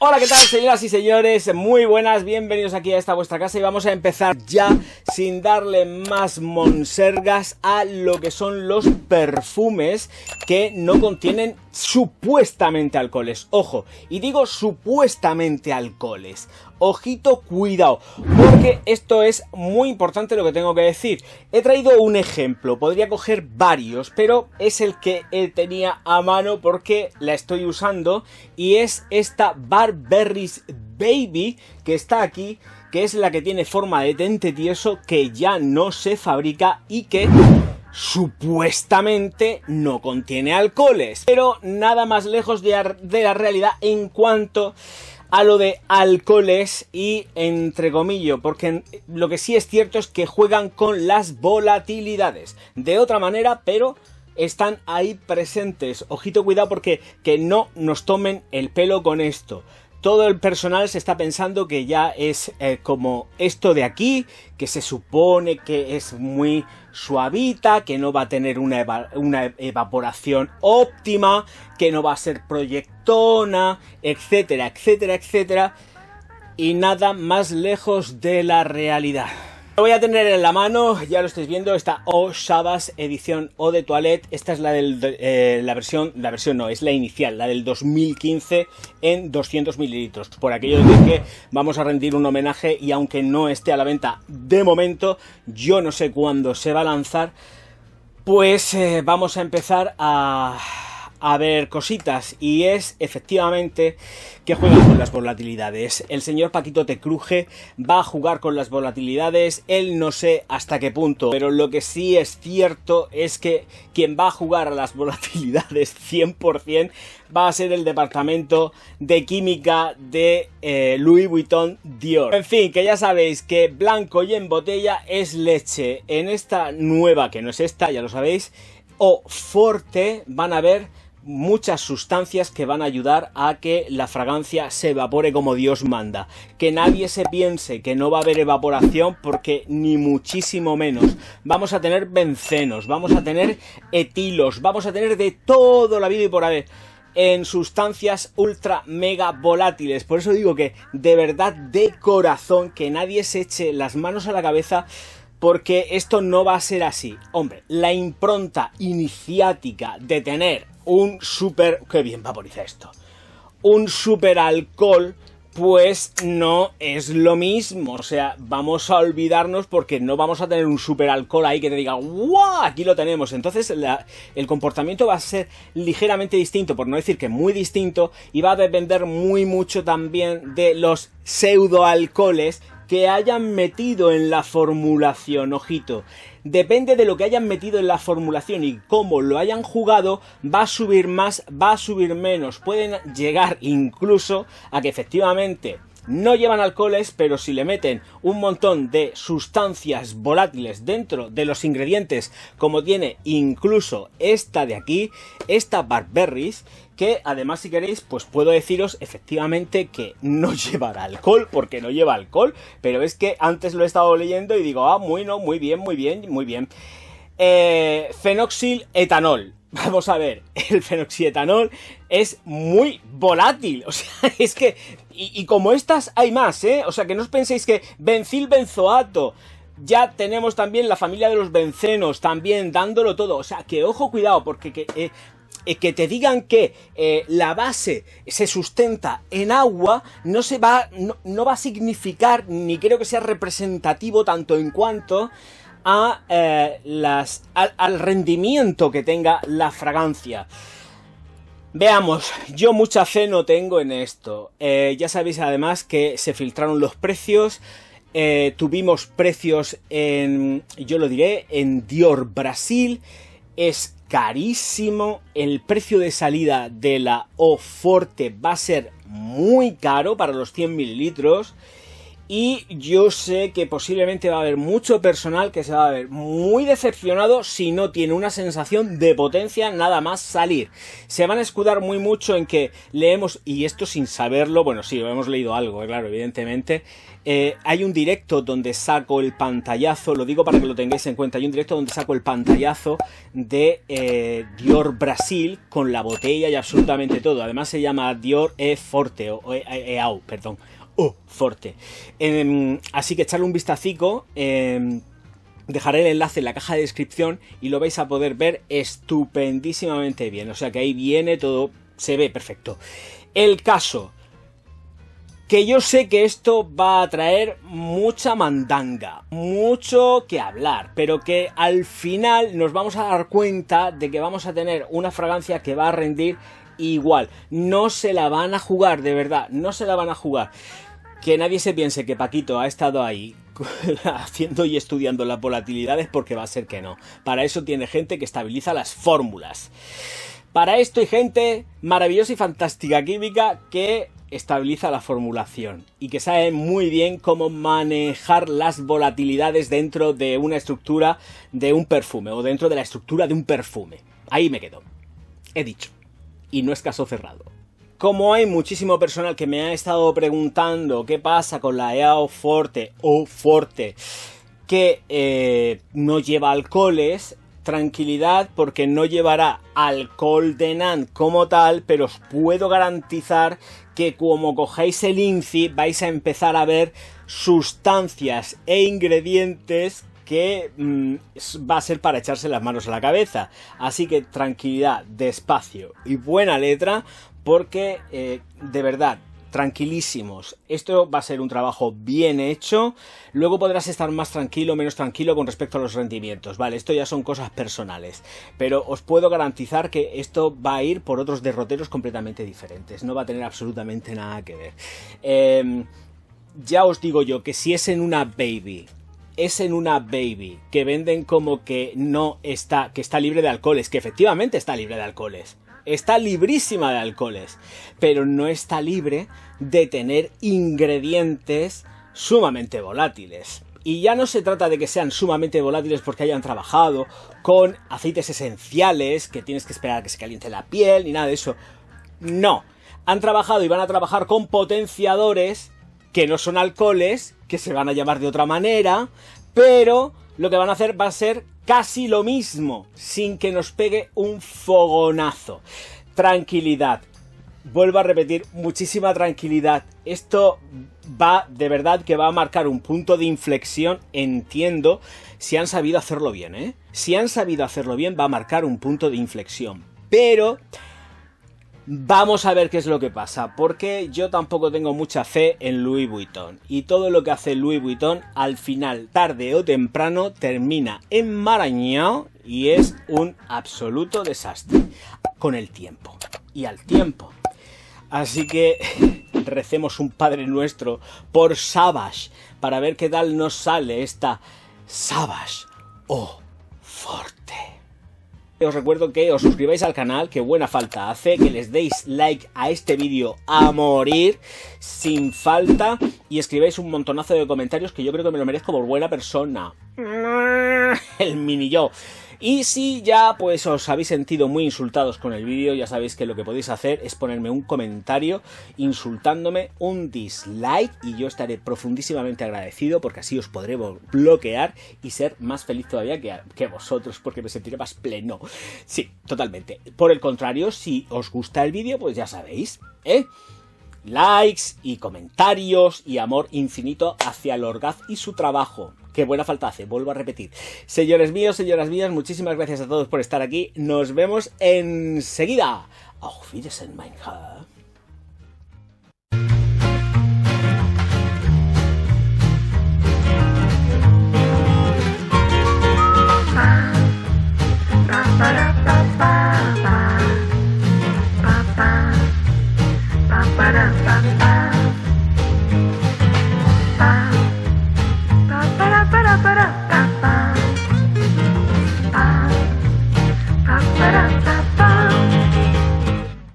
Hola, ¿qué tal, señoras y señores? Muy buenas, bienvenidos aquí a esta vuestra casa y vamos a empezar ya sin darle más monsergas a lo que son los perfumes que no contienen supuestamente alcoholes. Ojo, y digo supuestamente alcoholes. Ojito, cuidado, porque esto es muy importante lo que tengo que decir. He traído un ejemplo, podría coger varios, pero es el que tenía a mano porque la estoy usando y es esta Burberry's Baby que está aquí, que es la que tiene forma de tente tieso, que ya no se fabrica y que supuestamente no contiene alcoholes, pero nada más lejos de la realidad en cuanto a lo de alcoholes y entre comillas, porque lo que sí es cierto es que juegan con las volatilidades de otra manera, pero están ahí presentes. Ojito, cuidado, porque que no nos tomen el pelo con esto. Todo el personal se está pensando que ya es como esto de aquí, que se supone que es muy suavita, que no va a tener una evaporación óptima, que no va a ser proyectona, etcétera, etcétera, etcétera. Y nada más lejos de la realidad. Lo voy a tener en la mano, ya lo estáis viendo, esta Eau de Savas edición Eau de Toilette. Esta es la es la inicial, la del 2015 en 200 mililitros. Por aquello de que vamos a rendir un homenaje y aunque no esté a la venta de momento, yo no sé cuándo se va a lanzar, pues vamos a empezar a ver cositas, y es efectivamente que juegan con las volatilidades. El señor Paquito Tecruje va a jugar con las volatilidades, él no sé hasta qué punto, pero lo que sí es cierto es que quien va a jugar a las volatilidades 100% va a ser el departamento de química de Louis Vuitton Dior. En fin, que ya sabéis que blanco y en botella es leche. En esta nueva, que no es esta, ya lo sabéis, Eau Forte, van a ver muchas sustancias que van a ayudar a que la fragancia se evapore como Dios manda. Que nadie se piense que no va a haber evaporación, porque ni muchísimo menos. Vamos a tener bencenos, vamos a tener etilos, vamos a tener de todo la vida y por haber en sustancias ultra mega volátiles. Por eso digo que de verdad, de corazón, que nadie se eche las manos a la cabeza, porque esto no va a ser así. Hombre, la impronta iniciática de tener un super... ¡Qué bien vaporiza esto! Un super alcohol, pues no es lo mismo. O sea, vamos a olvidarnos, porque no vamos a tener un super alcohol ahí que te diga ¡guau! Aquí lo tenemos. Entonces el comportamiento va a ser ligeramente distinto, por no decir que muy distinto, y va a depender muy mucho también de los pseudoalcoholes que hayan metido en la formulación. Ojito, depende de lo que hayan metido en la formulación y cómo lo hayan jugado, va a subir más, va a subir menos. Pueden llegar incluso a que efectivamente no llevan alcoholes, pero si le meten un montón de sustancias volátiles dentro de los ingredientes, como tiene incluso esta de aquí, esta Burberry's, que además, si queréis, pues puedo deciros efectivamente que no llevará alcohol, porque no lleva alcohol, pero es que antes lo he estado leyendo y digo, bueno, muy bien, muy bien, muy bien. Fenoxiletanol. Vamos a ver, el fenoxietanol es muy volátil, o sea, es que... Y como estas hay más, ¿eh? O sea, que no os penséis que benzilbenzoato... Ya tenemos también la familia de los bencenos, también dándolo todo. O sea, que ojo, cuidado, porque que te digan que la base se sustenta en agua no va a significar, ni creo que sea representativo tanto en cuanto a al rendimiento que tenga la fragancia. Veamos, yo mucha fe no tengo en esto. Ya sabéis además que se filtraron los precios. Tuvimos precios yo lo diré, en Dior Brasil. Es carísimo. El precio de salida de la Eau Forte va a ser muy caro para los 100 mililitros. Y yo sé que posiblemente va a haber mucho personal que se va a ver muy decepcionado si no tiene una sensación de potencia nada más salir. Se van a escudar muy mucho en que leemos, y esto sin saberlo, bueno sí, hemos leído algo, claro, evidentemente. Hay un directo donde saco el pantallazo, lo digo para que lo tengáis en cuenta, hay un directo donde saco el pantallazo de Dior Brasil con la botella y absolutamente todo. Además se llama Dior E Forte, o EAU, perdón. Forte. Así que echarle un vistacico. Dejaré el enlace en la caja de descripción y lo vais a poder ver estupendísimamente bien. O sea que ahí viene todo, se ve perfecto. El caso, que yo sé que esto va a traer mucha mandanga, mucho que hablar, pero que al final nos vamos a dar cuenta de que vamos a tener una fragancia que va a rendir igual. No se la van a jugar, de verdad, no se la van a jugar. Que nadie se piense que Paquito ha estado ahí haciendo y estudiando las volatilidades, porque va a ser que no. Para eso tiene gente que estabiliza las fórmulas. Para esto hay gente maravillosa y fantástica química que estabiliza la formulación y que sabe muy bien cómo manejar las volatilidades dentro de una estructura de un perfume o dentro de la estructura de un perfume. Ahí me quedo. He dicho. Y no es caso cerrado. Como hay muchísimo personal que me ha estado preguntando qué pasa con la EAU Forte o Forte que no lleva alcoholes, tranquilidad, porque no llevará alcohol de NAN como tal, pero os puedo garantizar que como cojáis el INCI vais a empezar a ver sustancias e ingredientes que va a ser para echarse las manos a la cabeza. Así que tranquilidad, despacio y buena letra, porque de verdad, tranquilísimos. Esto va a ser un trabajo bien hecho. Luego podrás estar más tranquilo, menos tranquilo con respecto a los rendimientos. Vale, esto ya son cosas personales. Pero os puedo garantizar que esto va a ir por otros derroteros completamente diferentes. No va a tener absolutamente nada que ver. Ya os digo yo que si es en una baby, que venden como que no está, que está libre de alcoholes, que efectivamente está libre de alcoholes. Está librísima de alcoholes, pero no está libre de tener ingredientes sumamente volátiles. Y ya no se trata de que sean sumamente volátiles porque hayan trabajado con aceites esenciales, que tienes que esperar a que se caliente la piel, ni nada de eso. No, han trabajado y van a trabajar con potenciadores que no son alcoholes, que se van a llamar de otra manera, pero lo que van a hacer va a ser casi lo mismo, sin que nos pegue un fogonazo. Tranquilidad. Vuelvo a repetir, muchísima tranquilidad. Esto va, de verdad, que va a marcar un punto de inflexión, entiendo, si han sabido hacerlo bien, ¿eh? Si han sabido hacerlo bien, va a marcar un punto de inflexión. Pero vamos a ver qué es lo que pasa, porque yo tampoco tengo mucha fe en Louis Vuitton. Y todo lo que hace Louis Vuitton, al final, tarde o temprano, termina enmarañado y es un absoluto desastre. Con el tiempo. Y al tiempo. Así que recemos un Padre Nuestro por Savage, para ver qué tal nos sale esta Savage o Forte. Os recuerdo que os suscribáis al canal, que buena falta hace, que les deis like a este vídeo a morir, sin falta, y escribáis un montonazo de comentarios que yo creo que me lo merezco por buena persona. El mini yo. Y si ya pues os habéis sentido muy insultados con el vídeo, ya sabéis que lo que podéis hacer es ponerme un comentario insultándome, un dislike, y yo estaré profundísimamente agradecido, porque así os podré bloquear y ser más feliz todavía que vosotros, porque me sentiré más pleno. Sí, totalmente. Por el contrario, si os gusta el vídeo, pues ya sabéis, likes y comentarios y amor infinito hacia Lorgaz y su trabajo. Qué buena falta hace, vuelvo a repetir. Señores míos, señoras mías, muchísimas gracias a todos por estar aquí. Nos vemos enseguida. Auf Wiedersehen, mein Herr.